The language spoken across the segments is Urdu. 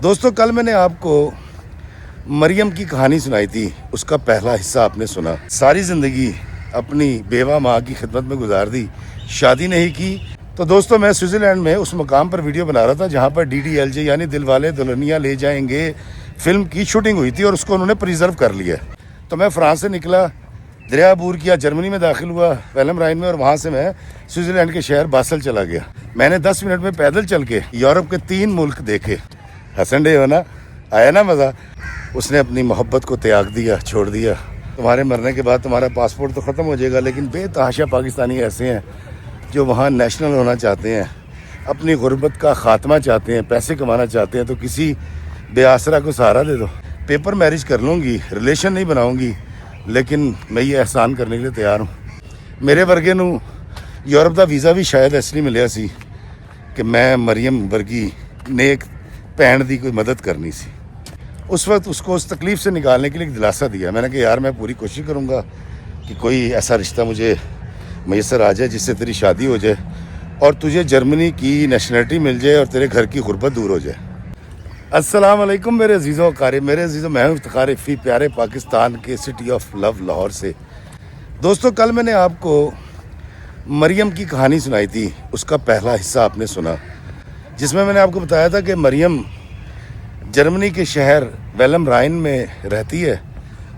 دوستو کل میں نے آپ کو مریم کی کہانی سنائی تھی، اس کا پہلا حصہ آپ نے سنا۔ ساری زندگی اپنی بیوہ ماں کی خدمت میں گزار دی، شادی نہیں کی۔ تو دوستو میں سوئٹزرلینڈ میں اس مقام پر ویڈیو بنا رہا تھا جہاں پر DDLJ یعنی دل والے دلہنیا لے جائیں گے فلم کی شوٹنگ ہوئی تھی، اور اس کو انہوں نے پریزرو کر لیا۔ تو میں فرانس سے نکلا، دریا عبور کیا، جرمنی میں داخل ہوا ویلم رائن میں، اور وہاں سے میں سوئٹزرلینڈ کے شہر باسل چلا گیا۔ میں نے 10 منٹ میں پیدل چل کے یورپ کے 3 ملک دیکھے۔ ہسن ڈے ہونا آیا نا مزہ۔ اس نے اپنی محبت کو تیاگ دیا، چھوڑ دیا۔ تمہارے مرنے کے بعد تمہارا پاسپورٹ تو ختم ہو جائے گا، لیکن بے تحاشا پاکستانی ایسے ہیں جو وہاں نیشنل ہونا چاہتے ہیں، اپنی غربت کا خاتمہ چاہتے ہیں، پیسے کمانا چاہتے ہیں۔ تو کسی بے آسرا کو سہارا دے دو۔ پیپر میرج کر لوں گی، ریلیشن نہیں بناؤں گی، لیکن میں یہ احسان کرنے کے لیے تیار ہوں۔ میرے ورگے نو یورپ دا ویزا بھی شاید اس لیے ملیا سی کہ میں مریم ورگی نیک بہن دی کوئی مدد کرنی سی۔ اس وقت اس کو اس تکلیف سے نکالنے کے لیے ایک دلاسا دیا۔ میں نے کہا یار میں پوری کوشش کروں گا کہ کوئی ایسا رشتہ مجھے میسر آ جائے جس سے تیری شادی ہو جائے اور تجھے جرمنی کی نیشنلٹی مل جائے اور تیرے گھر کی غربت دور ہو جائے۔ السلام علیکم میرے عزیزوں اقارب، میرے عزیزوں، میں ہوں افتخار فی پیارے پاکستان کے سٹی آف لو لاہور سے۔ دوستو کل میں نے آپ کو مریم کی کہانی سنائی تھی، اس کا پہلا حصہ آپ نے سنا، جس میں نے آپ کو بتایا تھا کہ مریم جرمنی کے شہر ویلم رائن میں رہتی ہے،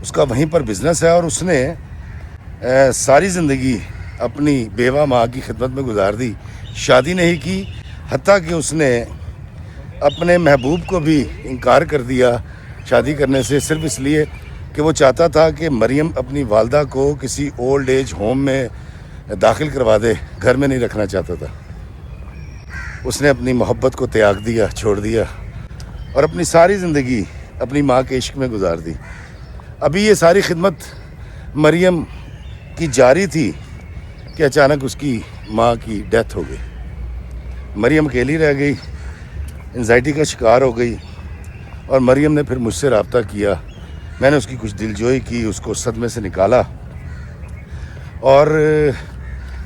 اس کا وہیں پر بزنس ہے، اور اس نے ساری زندگی اپنی بیوہ ماں کی خدمت میں گزار دی، شادی نہیں کی، حتیٰ کہ اس نے اپنے محبوب کو بھی انکار کر دیا شادی کرنے سے، صرف اس لیے کہ وہ چاہتا تھا کہ مریم اپنی والدہ کو کسی اولڈ ایج ہوم میں داخل کروا دے، گھر میں نہیں رکھنا چاہتا تھا۔ اس نے اپنی محبت کو تیاگ دیا، چھوڑ دیا، اور اپنی ساری زندگی اپنی ماں کے عشق میں گزار دی۔ ابھی یہ ساری خدمت مریم کی جاری تھی کہ اچانک اس کی ماں کی ڈیتھ ہو گئی۔ مریم اکیلی رہ گئی، انزائٹی کا شکار ہو گئی، اور مریم نے پھر مجھ سے رابطہ کیا۔ میں نے اس کی کچھ دلجوئی کی، اس کو صدمے سے نکالا، اور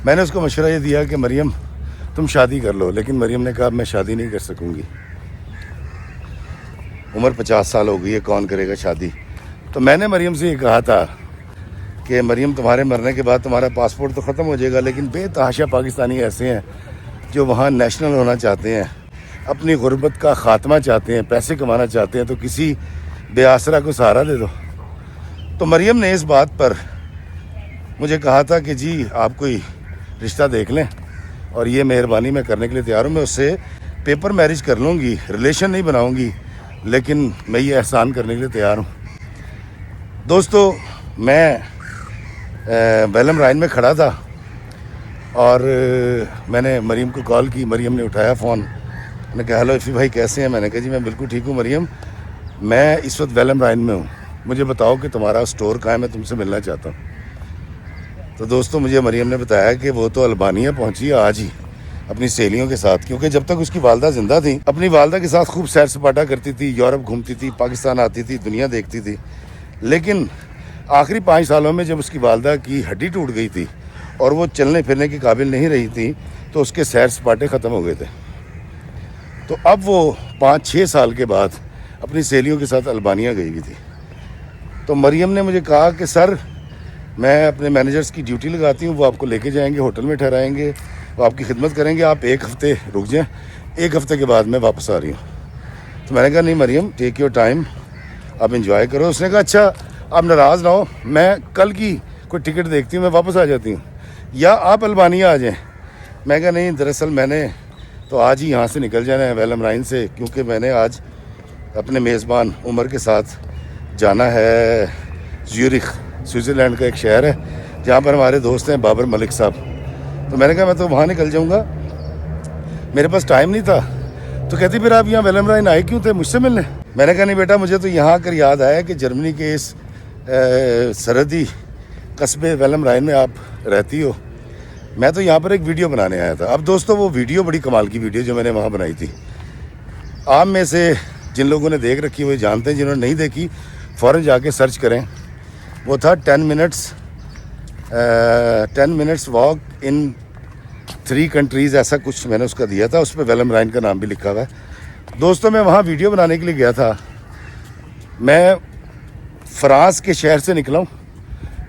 میں نے اس کو مشورہ یہ دیا کہ مریم تم شادی کر لو، لیکن مریم نے کہا میں شادی نہیں کر سکوں گی، عمر 50 سال ہو گئی ہے، کون کرے گا شادی۔ تو میں نے مریم سے یہ کہا تھا کہ مریم تمہارے مرنے کے بعد تمہارا پاسپورٹ تو ختم ہو جائے گا، لیکن بے تحاشا پاکستانی ایسے ہیں جو وہاں نیشنل ہونا چاہتے ہیں، اپنی غربت کا خاتمہ چاہتے ہیں، پیسے کمانا چاہتے ہیں۔ تو کسی بے آسرا کو سہارا دے دو۔ تو مریم نے اس بات پر مجھے کہا تھا کہ جی آپ کوئی رشتہ دیکھ لیں، اور یہ مہربانی میں کرنے کے لیے تیار ہوں۔ میں اس سے پیپر میرج کر لوں گی، ریلیشن نہیں بناؤں گی، لیکن میں یہ احسان کرنے کے لیے تیار ہوں۔ دوستو میں ویلم رائن میں کھڑا تھا، اور میں نے مریم کو کال کی۔ مریم نے اٹھایا فون، میں نے کہا ہیلو افی بھائی کیسے ہیں؟ میں نے کہا جی میں بالکل ٹھیک ہوں مریم، میں اس وقت ویلم رائن میں ہوں، مجھے بتاؤ کہ تمہارا اسٹور کہاں ہے، میں تم سے ملنا چاہتا ہوں۔ تو دوستو مجھے مریم نے بتایا کہ وہ تو البانیہ پہنچی آج ہی اپنی سہیلیوں کے ساتھ، کیونکہ جب تک اس کی والدہ زندہ تھی اپنی والدہ کے ساتھ خوب سیر سپاٹا کرتی تھی، یورپ گھومتی تھی، پاکستان آتی تھی، دنیا دیکھتی تھی۔ لیکن آخری 5 سالوں میں جب اس کی والدہ کی ہڈی ٹوٹ گئی تھی اور وہ چلنے پھرنے کے قابل نہیں رہی تھی، تو اس کے سیر سپاٹے ختم ہو گئے تھے۔ تو اب وہ 5-6 سال کے بعد اپنی سہیلیوں کے ساتھ البانیہ گئی ہوئی تھی۔ تو مریم نے مجھے کہا کہ سر میں اپنے مینیجرز کی ڈیوٹی لگاتی ہوں، وہ آپ کو لے کے جائیں گے، ہوٹل میں ٹھہرائیں گے، وہ آپ کی خدمت کریں گے، آپ 1 ہفتے رک جائیں، 1 ہفتے کے بعد میں واپس آ رہی ہوں۔ تو میں نے کہا نہیں مریم ٹیک یور ٹائم، آپ انجوائے کرو۔ اس نے کہا اچھا آپ ناراض نہ ہو، میں کل کی کوئی ٹکٹ دیکھتی ہوں، میں واپس آ جاتی ہوں، یا آپ البانیہ آ جائیں۔ میں کہا نہیں دراصل میں نے تو آج ہی یہاں سے نکل جانا ہے ویلم رائن سے، کیونکہ میں نے آج اپنے میزبان عمر کے ساتھ جانا ہے زیورخ، سوئٹزرلینڈ کا ایک شہر ہے جہاں پر ہمارے دوست ہیں بابر ملک صاحب۔ تو میں نے کہا میں تو وہاں نکل جاؤں گا، میرے پاس ٹائم نہیں تھا۔ تو کہتی پھر آپ یہاں ویلم رائن آئے کیوں تھے مجھ سے ملنے؟ میں نے کہا نہیں بیٹا مجھے تو یہاں آ کر یاد آیا کہ جرمنی کے اس سرحدی قصبے ویلم رائن میں آپ رہتی ہو، میں تو یہاں پر ایک ویڈیو بنانے آیا تھا۔ اب دوستو وہ ویڈیو بڑی کمال کی ویڈیو جو میں نے وہاں بنائی تھی، آپ میں سے جن لوگوں نے دیکھ رکھی ہوئے جانتے ہیں، جنہوں نے نہیں دیکھی فوراً جا کے سرچ کریں۔ وہ تھا 10 منٹس واک ان 3 کنٹریز، ایسا کچھ میں نے اس کا دیا تھا، اس پہ ویلم رائن کا نام بھی لکھا ہوا ہے۔ دوستوں میں وہاں ویڈیو بنانے کے لیے گیا تھا. میں فرانس کے شہر سے نکلا ہوں.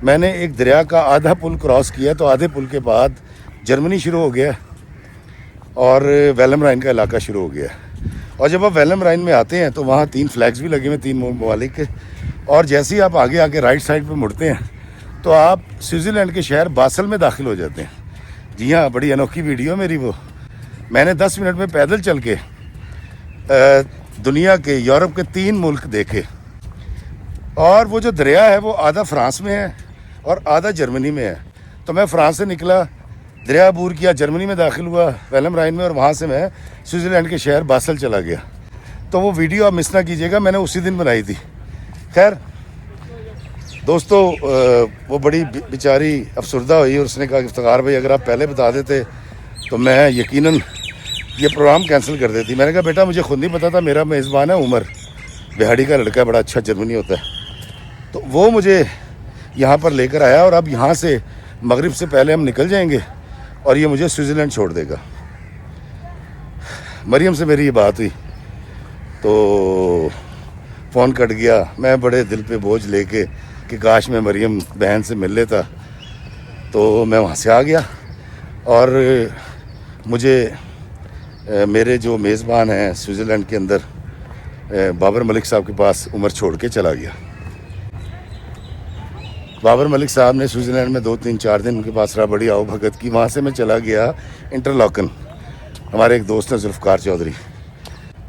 میں نے ایک دریا کا آدھا پل کراس کیا تو آدھے پل کے بعد جرمنی شروع ہو گیا اور ویلم رائن کا علاقہ شروع ہو گیا. اور جب آپ ویلم رائن میں آتے ہیں تو وہاں 3 فلیگز بھی لگے ہوئے 3 ممالک کے. اور جیسے ہی آپ آگے آگے رائٹ سائڈ پہ مڑتے ہیں تو آپ سوئٹزرلینڈ کے شہر باسل میں داخل ہو جاتے ہیں. جی ہاں, بڑی انوکھی ویڈیو میری وہ. میں نے 10 منٹ میں پیدل چل کے دنیا کے یورپ کے 3 ملک دیکھے. اور وہ جو دریا ہے وہ آدھا فرانس میں ہے اور آدھا جرمنی میں ہے. تو میں فرانس سے نکلا, دریا عبور کیا, جرمنی میں داخل ہوا ویلم رائن میں, اور وہاں سے میں سوئٹزرلینڈ کے شہر باسل چلا گیا. تو وہ ویڈیو آپ مس نہ کیجیے گا, میں نے اسی دن بنائی تھی. خیر دوستو, وہ بڑی بیچاری افسردہ ہوئی اور اس نے کہا کہ افتخار بھائی اگر آپ پہلے بتا دیتے تو میں یقیناً یہ پروگرام کینسل کر دیتی. میں نے کہا بیٹا مجھے خود نہیں پتا تھا, میرا میزبان ہے عمر, بہاڑی کا لڑکا ہے, بڑا اچھا جرمنی ہوتا ہے, تو وہ مجھے یہاں پر لے کر آیا. اور اب یہاں سے مغرب سے پہلے ہم نکل جائیں گے اور یہ مجھے سوئٹزرلینڈ چھوڑ دے گا. مریم سے میری یہ بات ہوئی تو فون کٹ گیا. میں بڑے دل پہ بوجھ لے کے کہ کاش میں مریم بہن سے مل لیتا, تو میں وہاں سے آ گیا. اور مجھے میرے جو میزبان ہیں سوئٹزرلینڈ کے اندر بابر ملک صاحب کے پاس عمر چھوڑ کے چلا گیا. بابر ملک صاحب نے سوئٹزرلینڈ میں 2-3-4 دن ان کے پاس رہا, بڑی آؤ بھگت کی. وہاں سے میں چلا گیا انٹرلاکن, ہمارے ایک دوست ہیں ذوالفقار چودھری.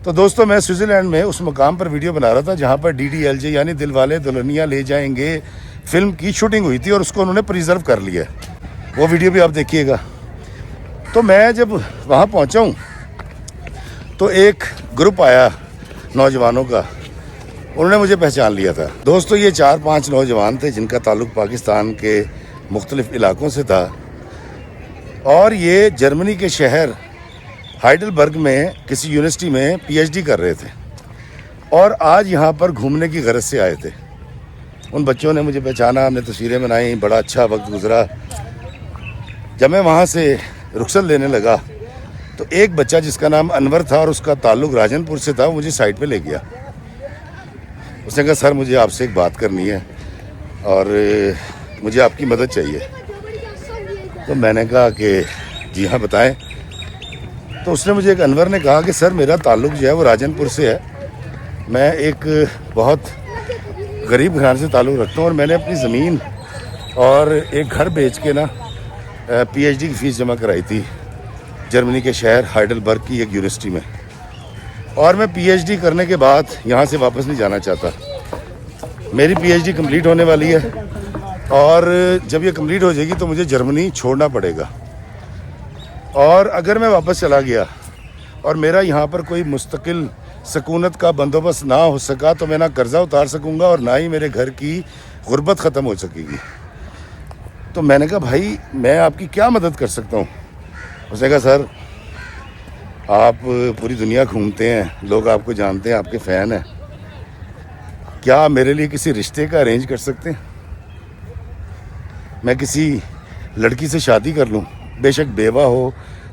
تو دوستوں میں سوئٹزرلینڈ میں اس مقام پر ویڈیو بنا رہا تھا جہاں پر DDLJ یعنی دل والے دلہنیا لے جائیں گے فلم کی شوٹنگ ہوئی تھی, اور اس کو انہوں نے پریزرو کر لیا. وہ ویڈیو بھی آپ دیکھیے گا. تو میں جب وہاں پہنچا ہوں تو ایک گروپ آیا نوجوانوں کا, انہوں نے مجھے پہچان لیا تھا. دوستو یہ 4-5 نوجوان تھے جن کا تعلق پاکستان کے مختلف علاقوں سے تھا, اور یہ جرمنی کے شہر ہائیڈلبرگ میں کسی یونیورسٹی میں PhD کر رہے تھے, اور آج یہاں پر گھومنے کی غرض سے آئے تھے. ان بچوں نے مجھے پہچانا, ہم نے تصویریں بنائیں, بڑا اچھا وقت گزرا. جب میں وہاں سے رخصت لینے لگا تو ایک بچہ جس کا نام انور تھا اور اس کا تعلق راجن پور سے تھا, وہ مجھے سائڈ پہ لے گیا. اس نے کہا سر مجھے آپ سے ایک بات کرنی ہے اور مجھے آپ کی مدد چاہیے. تو میں نے کہا کہ جی ہاں بتائیں. تو اس نے مجھے ایک انور نے کہا کہ سر میرا تعلق جو ہے وہ راجن پور سے ہے, میں ایک بہت غریب گھرانے سے تعلق رکھتا ہوں, اور میں نے اپنی زمین اور ایک گھر بیچ کے نا PhD کی فیس جمع کرائی تھی جرمنی کے شہر ہائیڈلبرگ کی ایک یونیورسٹی میں, اور میں PhD کرنے کے بعد یہاں سے واپس نہیں جانا چاہتا. میری PhD کمپلیٹ ہونے والی ہے, اور جب یہ کمپلیٹ ہو جائے گی تو مجھے جرمنی چھوڑنا پڑے گا. اور اگر میں واپس چلا گیا اور میرا یہاں پر کوئی مستقل سکونت کا بندوبست نہ ہو سکا تو میں نہ قرضہ اتار سکوں گا اور نہ ہی میرے گھر کی غربت ختم ہو سکے گی. تو میں نے کہا بھائی میں آپ کی کیا مدد کر سکتا ہوں. اس نے کہا سر آپ پوری دنیا گھومتے ہیں, لوگ آپ کو جانتے ہیں, آپ کے فین ہیں, کیا آپ میرے لیے کسی رشتے کا ارینج کر سکتے ہیں؟ میں کسی لڑکی سے شادی کر لوں, بے شک بیوہ ہو,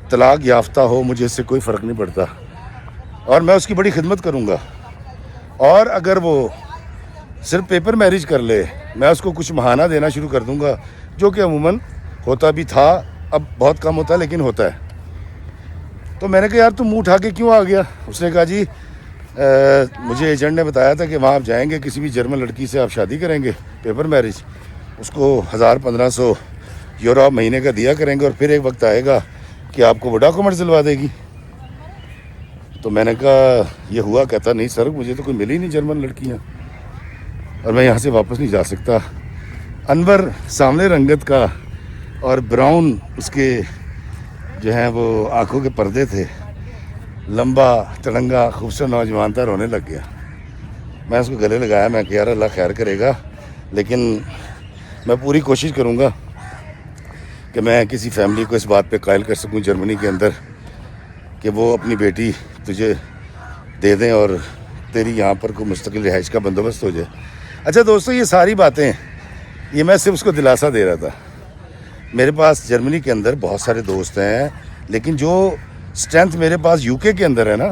طلاق یافتہ ہو, مجھے اس سے کوئی فرق نہیں پڑتا, اور میں اس کی بڑی خدمت کروں گا. اور اگر وہ صرف پیپر میرج کر لے, میں اس کو کچھ ماہانہ دینا شروع کر دوں گا, جو کہ عموماً ہوتا بھی تھا, اب بہت کم ہوتا ہے لیکن ہوتا ہے. تو میں نے کہا یار تم منہ اٹھا کے کیوں آ گیا؟ اس نے کہا جی مجھے ایجنٹ نے بتایا تھا کہ وہاں آپ جائیں گے, کسی بھی جرمن لڑکی سے آپ شادی کریں گے پیپر میرج, اس کو 1000-1500 یورو آپ مہینے کا دیا کریں گے, اور پھر ایک وقت آئے گا کہ آپ کو وہ ڈاکومنٹس دلوا دے گی. تو میں نے کہا یہ ہوا؟ کہتا نہیں سر مجھے تو کوئی ملی نہیں جرمن لڑکیاں, اور میں یہاں سے واپس نہیں جا سکتا. انور سامنے رنگت کا اور براؤن اس کے جو ہیں وہ آنکھوں کے پردے تھے, لمبا تڑنگا خوبصورت نوجوان تھا, رونے لگ گیا. میں اس کو گلے لگایا, میں کہ یار اللہ خیر کرے گا, لیکن میں پوری کوشش کروں گا کہ میں کسی فیملی کو اس بات پہ قائل کر سکوں جرمنی کے اندر کہ وہ اپنی بیٹی تجھے دے دیں اور تیری یہاں پر کوئی مستقل رہائش کا بندوبست ہو جائے. اچھا دوستو یہ ساری باتیں یہ میں صرف اس کو دلاسا دے رہا تھا. میرے پاس جرمنی کے اندر بہت سارے دوست ہیں, لیکن جو اسٹرینتھ میرے پاس UK کے اندر ہے نا,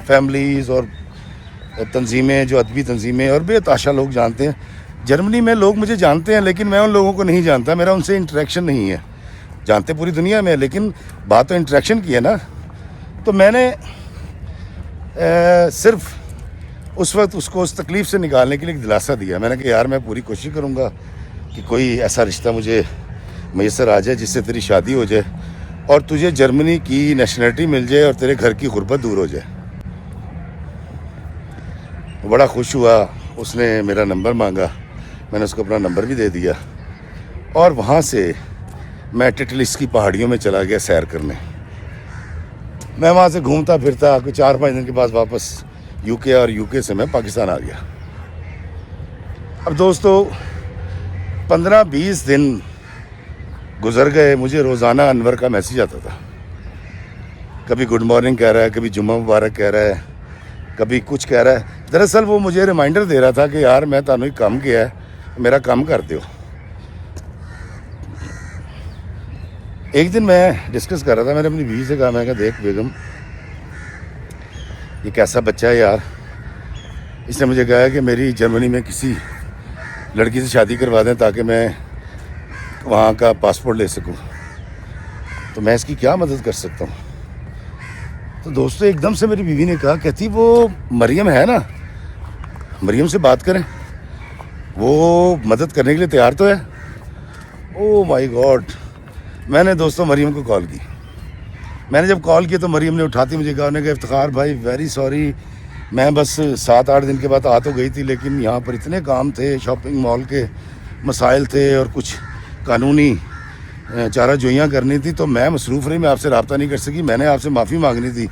فیملیز اور تنظیمیں، جو ادبی تنظیمیں اور بے تحاشا لوگ جانتے ہیں. جرمنی میں لوگ مجھے جانتے ہیں لیکن میں ان لوگوں کو نہیں جانتا، میرا ان سے انٹریکشن نہیں ہے. جانتے پوری دنیا میں، لیکن بات تو انٹریکشن کی ہے نا. تو میں نے صرف اس وقت اس کو اس تکلیف سے نکالنے کے لیے ایک دلاسا دیا. میں نے کہا یار میں پوری کوشش کروں گا کہ کوئی ایسا رشتہ مجھے میسر آ جائے جس سے تیری شادی ہو جائے اور تجھے جرمنی کی نیشنلٹی مل جائے اور تیرے گھر کی غربت دور ہو جائے. بڑا خوش ہوا. اس نے میرا نمبر مانگا، میں نے اس کو اپنا نمبر بھی دے دیا اور وہاں سے میں ٹٹلس کی پہاڑیوں میں چلا گیا سیر کرنے. میں وہاں سے گھومتا پھرتا کوئی 4-5 دن کے بعد واپس یو کے، اور یو کے سے میں پاکستان آ گیا. اب دوستو 15-20 دن گزر گئے. مجھے روزانہ انور کا میسیج آتا تھا. کبھی گڈ مارننگ کہہ رہا ہے، کبھی جمعہ مبارک کہہ رہا ہے، کبھی کچھ کہہ رہا ہے. دراصل وہ مجھے ریمائنڈر دے رہا تھا کہ یار میں تانوں ایک کام کیا ہے، میرا کام کرتے ہو. ایک دن میں ڈسکس کر رہا تھا، میں نے اپنی بیوی سے کہا، میں کہا دیکھ بیگم، یہ کیسا بچہ ہے یار. اس نے مجھے کہا کہ میری جرمنی میں کسی لڑکی سے شادی کروا دیں تاکہ میں وہاں کا پاسپورٹ لے سکوں. تو میں اس کی کیا مدد کر سکتا ہوں؟ تو دوستو ایک دم سے میری بیوی نے کہا، کہتی وہ مریم ہے نا، مریم سے بات کریں، وہ مدد کرنے کے لیے تیار تو ہے. او مائی گاڈ. میں نے دوستو مریم کو کال کی. میں نے جب کال کی تو مریم نے اٹھاتی مجھے کہا، انہوں نے کہا افتخار بھائی ویری سوری، میں بس 7-8 دن کے بعد آ تو گئی تھی لیکن یہاں پر اتنے کام تھے، شاپنگ مال کے مسائل تھے اور کچھ قانونی چارہ جوئیاں کرنی تھی تو میں مصروف رہی، میں آپ سے رابطہ نہیں کر سکی. میں نے آپ سے معافی مانگنی تھی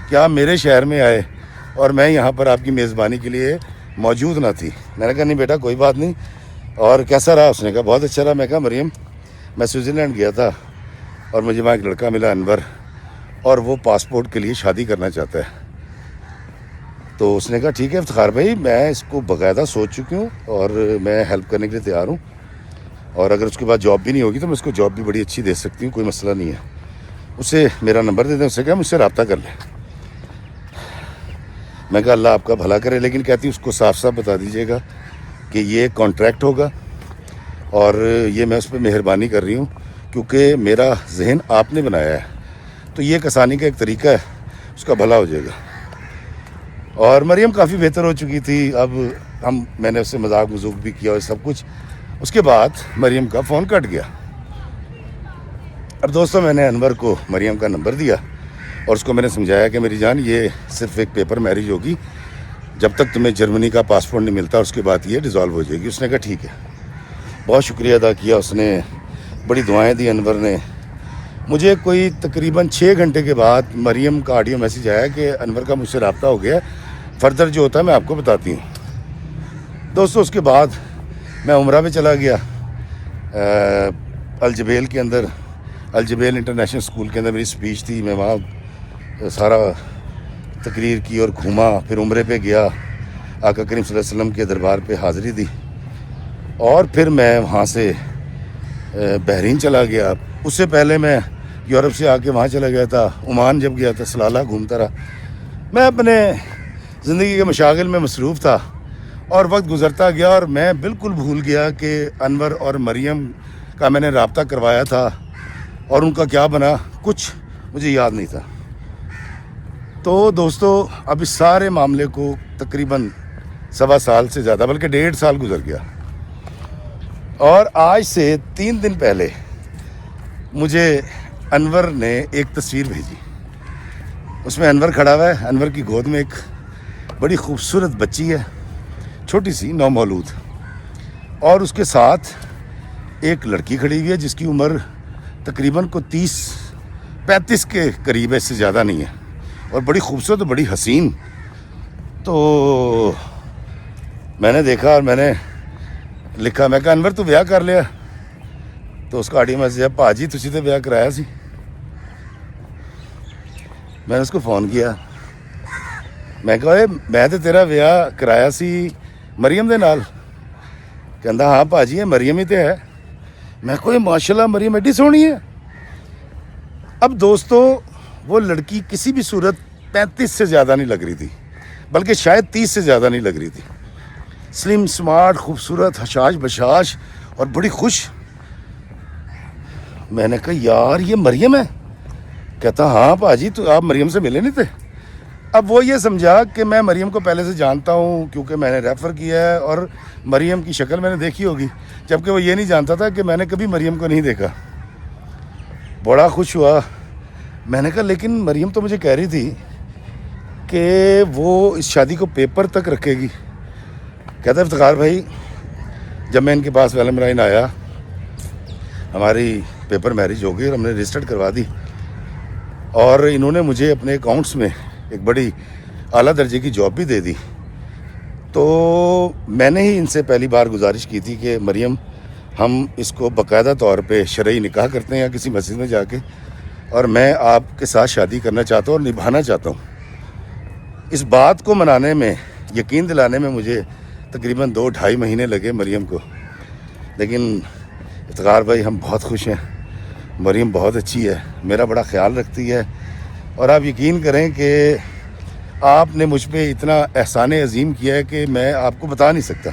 کہ آپ میرے شہر میں آئے اور میں یہاں پر آپ کی میزبانی کے لیے موجود نہ تھی. میں نے کہا نہیں بیٹا کوئی بات نہیں. اور کیسا رہا؟ اس نے کہا بہت اچھا رہا. میں کہا مریم میں سوئٹزرلینڈ گیا تھا اور مجھے وہاں ایک لڑکا ملا انور، اور وہ پاسپورٹ کے لیے شادی کرنا چاہتا ہے. تو اس نے کہا ٹھیک ہے افتخار بھائی، میں اس کو باقاعدہ سوچ چکی ہوں اور میں ہیلپ کرنے کے لیے تیار ہوں، اور اگر اس کے بعد جاب بھی نہیں ہوگی تو میں اس کو جاب بھی بڑی اچھی دے سکتی ہوں، کوئی مسئلہ نہیں ہے. اسے میرا نمبر دے دیں. اسے کہا مجھ سے رابطہ کر لیں. میں کہا اللہ آپ کا بھلا کرے، لیکن کہتی اس کو صاف صاف بتا دیجیے گا کہ یہ کانٹریکٹ ہوگا اور یہ میں اس پہ مہربانی کر رہی ہوں کیونکہ میرا ذہن آپ نے بنایا ہے، تو یہ کسانی کا ایک طریقہ ہے، اس کا بھلا ہو جائے گا. اور مریم کافی بہتر ہو چکی تھی. اب میں نے اس سے مذاق مذوق بھی کیا اور سب کچھ. اس کے بعد مریم کا فون کٹ گیا. اب دوستوں میں نے انور کو مریم کا نمبر دیا اور اس کو میں نے سمجھایا کہ میری جان یہ صرف ایک پیپر میرج ہوگی، جب تک تمہیں جرمنی کا پاسپورٹ نہیں ملتا اس کے بعد یہ ڈیزالو ہو جائے گی. اس نے کہا ٹھیک ہے. بہت شکریہ ادا کیا اس نے، بڑی دعائیں دی انور نے. مجھے کوئی تقریباً 6 گھنٹے کے بعد مریم کا آڈیو میسیج آیا کہ انور کا مجھ سے رابطہ ہو گیا، فردر جو ہوتا ہے میں آپ کو بتاتی ہوں. دوستو اس کے بعد میں عمرہ پہ چلا گیا. الجبیل کے اندر، الجبیل انٹرنیشنل اسکول کے اندر میری اسپیچ تھی. میں وہاں سارا تقریر کی اور گھوما، پھر عمرے پہ گیا، آقا کریم صلی اللہ علیہ وسلم کے دربار پہ حاضری دی، اور پھر میں وہاں سے بحرین چلا گیا. اس سے پہلے میں یورپ سے آ کے وہاں چلا گیا تھا. عمان جب گیا تھا سلالہ گھومتا رہا. میں اپنے زندگی کے مشاغل میں مصروف تھا اور وقت گزرتا گیا اور میں بالکل بھول گیا کہ انور اور مریم کا میں نے رابطہ کروایا تھا اور ان کا کیا بنا، کچھ مجھے یاد نہیں تھا. تو دوستو اب اس سارے معاملے کو تقریباً 1.25 سال سے زیادہ بلکہ 1.5 سال گزر گیا، اور آج سے 3 دن پہلے مجھے انور نے ایک تصویر بھیجی. اس میں انور کھڑا ہوا ہے. انور کی گود میں ایک بڑی خوبصورت بچی ہے، چھوٹی سی نومولود، اور اس کے ساتھ ایک لڑکی کھڑی ہوئی ہے جس کی عمر تقریباً کو 30-35 کے قریب ہے، اس سے زیادہ نہیں ہے، اور بڑی خوبصورت اور بڑی حسین. تو میں نے دیکھا اور میں نے لکھا، میں کہا انور تو بیاہ کر لیا؟ تو اس کا آڈیو میسیج ہے پا جی تسی تو بیاہ کرایا سی. میں نے اس کو فون کیا، میں کہا میں تو تیرا بیاہ کرایا سی مریم دے نال. کہندا ہاں پا جی یہ مریم ہی تو ہے. میں کہا ماشاء اللہ مریم ایڈی سونی ہے. اب دوستو وہ لڑکی کسی بھی صورت 35 سے زیادہ نہیں لگ رہی تھی، بلکہ شاید 30 سے زیادہ نہیں لگ رہی تھی. سلم سمارٹ، خوبصورت، حشاش بشاش اور بڑی خوش. میں نے کہا یار یہ مریم ہے. کہتا ہاں پاجی تو آپ مریم سے ملے نہیں تھے. اب وہ یہ سمجھا کہ میں مریم کو پہلے سے جانتا ہوں کیونکہ میں نے ریفر کیا ہے اور مریم کی شکل میں نے دیکھی ہوگی، جبکہ وہ یہ نہیں جانتا تھا کہ میں نے کبھی مریم کو نہیں دیکھا. بڑا خوش ہوا. میں نے کہا لیکن مریم تو مجھے کہہ رہی تھی کہ وہ اس شادی کو پیپر تک رکھے گی. کہتا افتخار بھائی جب میں ان کے پاس ویلم رائن آیا، ہماری پیپر میرج ہو گئی اور ہم نے رجسٹرڈ کروا دی، اور انہوں نے مجھے اپنے اکاؤنٹس میں ایک بڑی اعلیٰ درجے کی جاب بھی دے دی. تو میں نے ہی ان سے پہلی بار گزارش کی تھی کہ مریم ہم اس کو باقاعدہ طور پہ شرعی نکاح کرتے ہیں یا کسی مسجد میں جا کے، اور میں آپ کے ساتھ شادی کرنا چاہتا ہوں اور نبھانا چاہتا ہوں. اس بات کو منانے میں، یقین دلانے میں مجھے تقریباً 2-2.5 مہینے لگے مریم کو. لیکن افتخار بھائی ہم بہت خوش ہیں. مریم بہت اچھی ہے، میرا بڑا خیال رکھتی ہے، اور آپ یقین کریں کہ آپ نے مجھ پہ اتنا احسان عظیم کیا ہے کہ میں آپ کو بتا نہیں سکتا.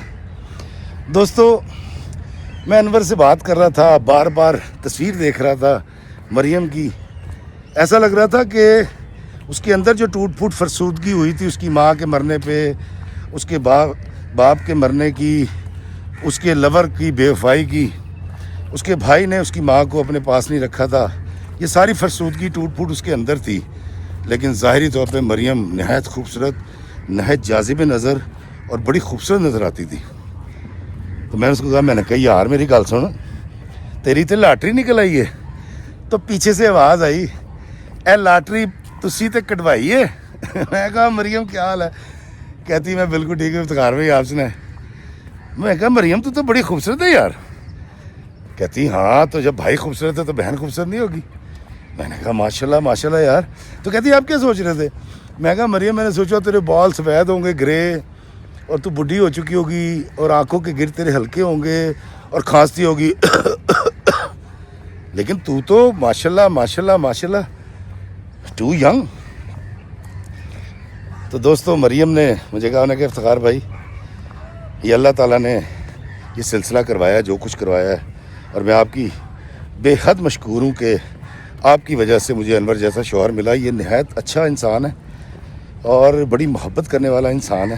دوستو میں انور سے بات کر رہا تھا، بار بار تصویر دیکھ رہا تھا مریم کی. ایسا لگ رہا تھا کہ اس کے اندر جو ٹوٹ پھوٹ فرسودگی ہوئی تھی اس کی ماں کے مرنے پہ، اس کے باپ کے مرنے کی، اس کے لور کی بے وفائی کی، اس کے بھائی نے اس کی ماں کو اپنے پاس نہیں رکھا تھا، یہ ساری فرسودگی ٹوٹ پھوٹ اس کے اندر تھی. لیکن ظاہری طور پہ مریم نہایت خوبصورت، نہایت جاذب نظر اور بڑی خوبصورت نظر آتی تھی. تو میں نے اس کو کہا، میں نے کہا یار میری گل سن، تیری تے لاٹری نکل آئی ہے. تو پیچھے سے آواز آئی، اے لاٹری تسی تے کٹوائی ہے. میں کہا مریم کیا حال ہے؟ کہتی میں بالکل ٹھیک ہے افتخار بھائی، آپ سنائیں. میں کہا مریم تو بڑی خوبصورت ہے یار. کہتی ہاں تو جب بھائی خوبصورت ہے تو بہن خوبصورت نہیں ہوگی. میں نے کہا ماشاءاللہ ماشاءاللہ یار. تو کہتی آپ کیا سوچ رہے تھے؟ میں کہا مریم میں نے سوچا تیرے بال سفید ہوں گے گرے، اور تو بڈھی ہو چکی ہوگی، اور آنکھوں کے گر تیرے ہلکے ہوں گے اور کھانستی ہوگی. لیکن تو ماشاءاللہ ماشاءاللہ ماشاءاللہ ٹو ینگ. تو دوستو مریم نے مجھے کہا، انہیں کہ افتخار بھائی یہ اللہ تعالیٰ نے یہ سلسلہ کروایا جو کچھ کروایا ہے، اور میں آپ کی بے حد مشکور ہوں کہ آپ کی وجہ سے مجھے انور جیسا شوہر ملا. یہ نہایت اچھا انسان ہے اور بڑی محبت کرنے والا انسان ہے.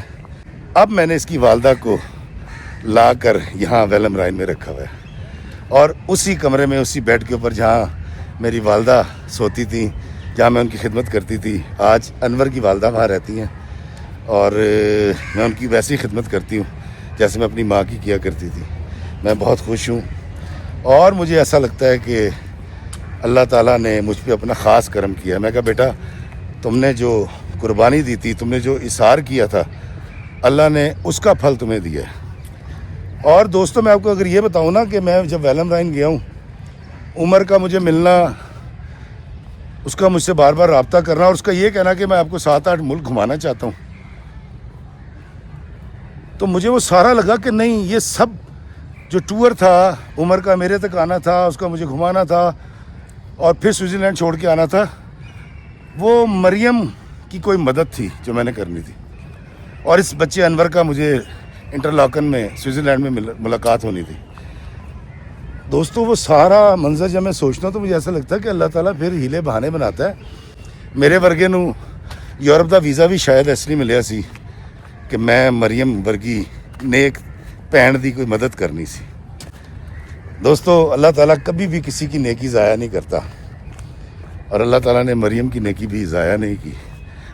اب میں نے اس کی والدہ کو لا کر یہاں ویلم رائن میں رکھا ہوا ہے، اور اسی کمرے میں، اسی بیڈ کے اوپر جہاں میری والدہ سوتی تھیں، جہاں میں ان کی خدمت کرتی تھی، آج انور کی والدہ وہاں رہتی ہیں، اور میں ان کی ویسی خدمت کرتی ہوں جیسے میں اپنی ماں کی کیا کرتی تھی. میں بہت خوش ہوں، اور مجھے ایسا لگتا ہے کہ اللہ تعالیٰ نے مجھ پہ اپنا خاص کرم کیا. میں کہا بیٹا تم نے جو قربانی دی تھی، تم نے جو اثار کیا تھا، اللہ نے اس کا پھل تمہیں دیا ہے. اور دوستو میں آپ کو اگر یہ بتاؤں نا کہ میں جب ویلم رائن گیا ہوں، عمر کا مجھے ملنا، اس کا مجھ سے بار بار رابطہ کرنا، اور اس کا یہ کہنا کہ میں آپ کو 7-8 ملک گھمانا چاہتا ہوں، تو مجھے وہ سارا لگا کہ نہیں، یہ سب جو ٹور تھا عمر کا، میرے تک آنا تھا، اس کا مجھے گھمانا تھا، اور پھر سوئٹزرلینڈ چھوڑ کے آنا تھا، وہ مریم کی کوئی مدد تھی جو میں نے کرنی تھی. اور اس بچے انور کا مجھے انٹرلاکن میں سوئٹزرلینڈ میں ملاقات ہونی تھی. دوستو وہ سارا منظر جب میں سوچتا ہوں تو مجھے ایسا لگتا ہے کہ اللہ تعالیٰ پھر ہیلے بہانے بناتا ہے. میرے ورگے نو یورپ دا ویزا بھی شاید اس لیے ملیا سی کہ میں مریم ورگی نیک بھੈਣ دی کوئی مدد کرنی سی. دوستو اللہ تعالیٰ کبھی بھی کسی کی نیکی ضائع نہیں کرتا، اور اللہ تعالیٰ نے مریم کی نیکی بھی ضائع نہیں کی.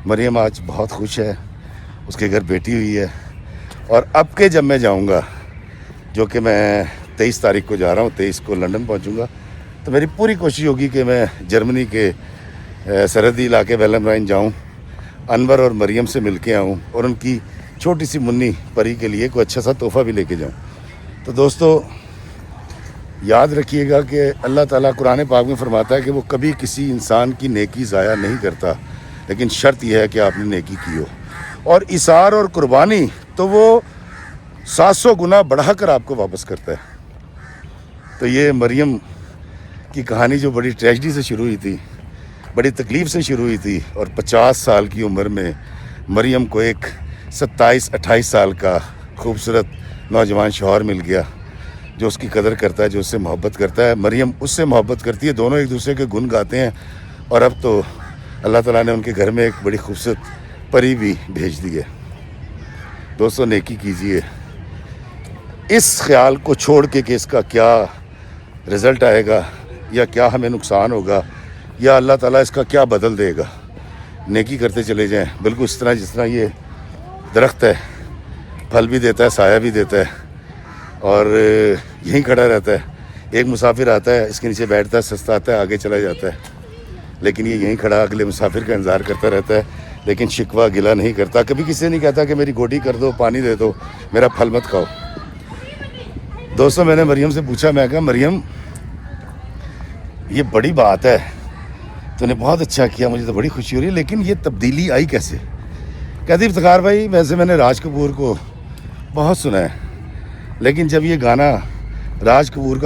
مریم آج بہت خوش ہے، اس کے گھر بیٹی ہوئی ہے. اور اب کے جب میں جاؤں گا، جو کہ میں 23 تاریخ کو جا رہا ہوں، 23 کو لنڈن پہنچوں گا، تو میری پوری کوشش ہوگی کہ میں جرمنی کے سرحدی علاقے ویلم رائن جاؤں، انور اور مریم سے مل کے آؤں، اور ان کی چھوٹی سی منی پری کے لیے کوئی اچھا سا تحفہ بھی لے کے جاؤں. تو دوستو یاد رکھیے گا کہ اللہ تعالیٰ قرآن پاک میں فرماتا ہے کہ وہ کبھی کسی انسان کی نیکی ضائع نہیں کرتا، لیکن شرط یہ ہے کہ آپ نے نیکی کی ہو. اور اثار اور قربانی تو وہ 700 گنا بڑھا کر آپ کو واپس کرتا ہے. تو یہ مریم کی کہانی جو بڑی ٹریجڈی سے شروع ہوئی تھی، بڑی تکلیف سے شروع ہوئی تھی اور 50 سال کی عمر میں مریم کو ایک 27-28 سال کا خوبصورت نوجوان شوہر مل گیا جو اس کی قدر کرتا ہے, جو اس سے محبت کرتا ہے. مریم اس سے محبت کرتی ہے, دونوں ایک دوسرے کے گن گاتے ہیں. اور اب تو اللہ تعالیٰ نے ان کے گھر میں ایک بڑی خوبصورت پری بھی بھیج دی ہے. دوستو نیکی کیجیے, اس خیال کو چھوڑ کے کہ اس کا کیا رزلٹ آئے گا یا کیا ہمیں نقصان ہوگا یا اللہ تعالیٰ اس کا کیا بدل دے گا. نیکی کرتے چلے جائیں, بالکل اس طرح جس طرح یہ درخت ہے, پھل بھی دیتا ہے, سایہ بھی دیتا ہے اور یہیں کھڑا رہتا ہے. ایک مسافر آتا ہے, اس کے نیچے بیٹھتا ہے, سستا آتا ہے, آگے چلا جاتا ہے, لیکن یہ یہیں کھڑا اگلے مسافر کا انتظار کرتا رہتا ہے, لیکن شکوہ گلہ نہیں کرتا. کبھی کسی سے نہیں کہتا کہ میری گوڈی کر دو, پانی دے دو, میرا پھل مت کھاؤ. دوستوں میں نے مریم سے پوچھا, میں کہا مریم یہ بڑی بات ہے, تو نے بہت اچھا کیا, مجھے تو بڑی خوشی ہو رہی ہے, لیکن یہ تبدیلی آئی کیسے؟ کہتی افتخار بھائی ویسے میں نے راج کپور کو بہت سنا ہے, لیکن جب یہ گانا راج کپور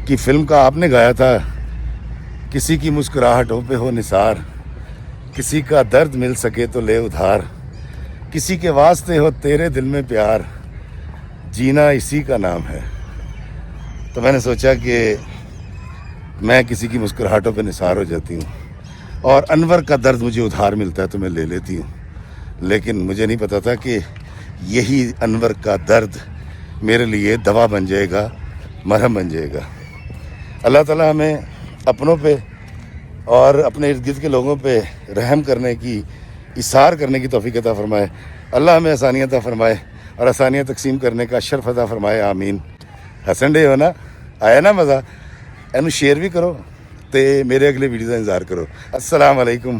کی فلم کا آپ نے گایا تھا, کسی کی مسکراہٹوں پہ ہو نثار, کسی کا درد مل سکے تو لے ادھار, کسی کے واسطے ہو تیرے دل میں پیار, جینا اسی کا نام ہے. تو میں نے سوچا کہ میں کسی کی مسکراہٹوں پہ نثار ہو جاتی ہوں اور انور کا درد مجھے ادھار ملتا ہے تو میں لے لیتی ہوں, لیکن مجھے نہیں پتا تھا کہ یہی انور کا درد میرے لیے دوا بن جائے گا, مرہم بن جائے گا. اللہ تعالیٰ ہمیں اپنوں پہ اور اپنے ارد گرد کے لوگوں پہ رحم کرنے کی, اثار کرنے کی توفیق عطا فرمائے. اللہ ہمیں آسانیاں عطا فرمائے اور آسانیاں تقسیم کرنے کا شرف عطا فرمائے, آمین. ہسن ڈے ہو نا, آیا نا مزہ؟ اینو شیئر بھی کرو تے میرے اگلے ویڈیو کا انتظار کرو. السلام علیکم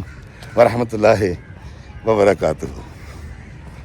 ورحمۃ اللہ وبرکاتہ.